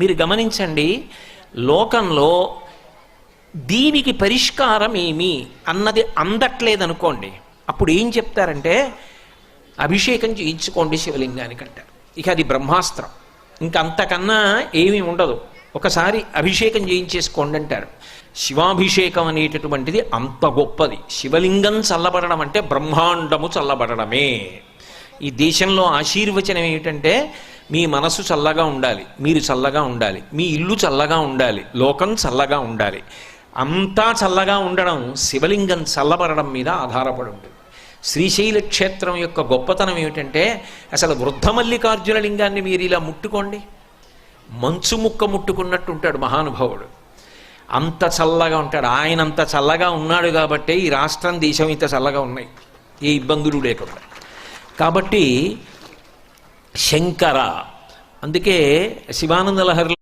మీరు గమనించండి, లోకంలో దీనికి పరిష్కారం ఏమి అన్నది అందట్లేదనుకోండి, అప్పుడు ఏం చెప్తారంటే అభిషేకం చేయించుకోండి శివలింగానికి అంటారు. ఇక అది బ్రహ్మాస్త్రం, ఇంకంతకన్నా ఏమీ ఉండదు. ఒకసారి అభిషేకం చేయించేసుకోండి అంటారు. శివాభిషేకం అనేటటువంటిది అంత గొప్పది. శివలింగం చల్లబడడం అంటే బ్రహ్మాండము చల్లబడడమే. ఈ దేశంలో ఆశీర్వచనం ఏమిటంటే మీ మనసు చల్లగా ఉండాలి, మీరు చల్లగా ఉండాలి, మీ ఇల్లు చల్లగా ఉండాలి, లోకం చల్లగా ఉండాలి. అంతా చల్లగా ఉండడం శివలింగం చల్లబడడం మీద ఆధారపడి ఉంటుంది. శ్రీశైల క్షేత్రం యొక్క గొప్పతనం ఏమిటంటే అసలు వృద్ధ మల్లికార్జున లింగాన్ని మీరు ఇలా ముట్టుకోండి, మంచు ముక్క ముట్టుకున్నట్టు ఉంటాడు మహానుభావుడు. అంత చల్లగా ఉంటాడు. ఆయన అంత చల్లగా ఉన్నాడు కాబట్టే ఈ రాష్ట్రం దేశం ఇంత చల్లగా ఉన్నాయి, ఏ ఇబ్బందులు లేకుండా. కాబట్టి శంకర, అందుకే శివానంద లహరి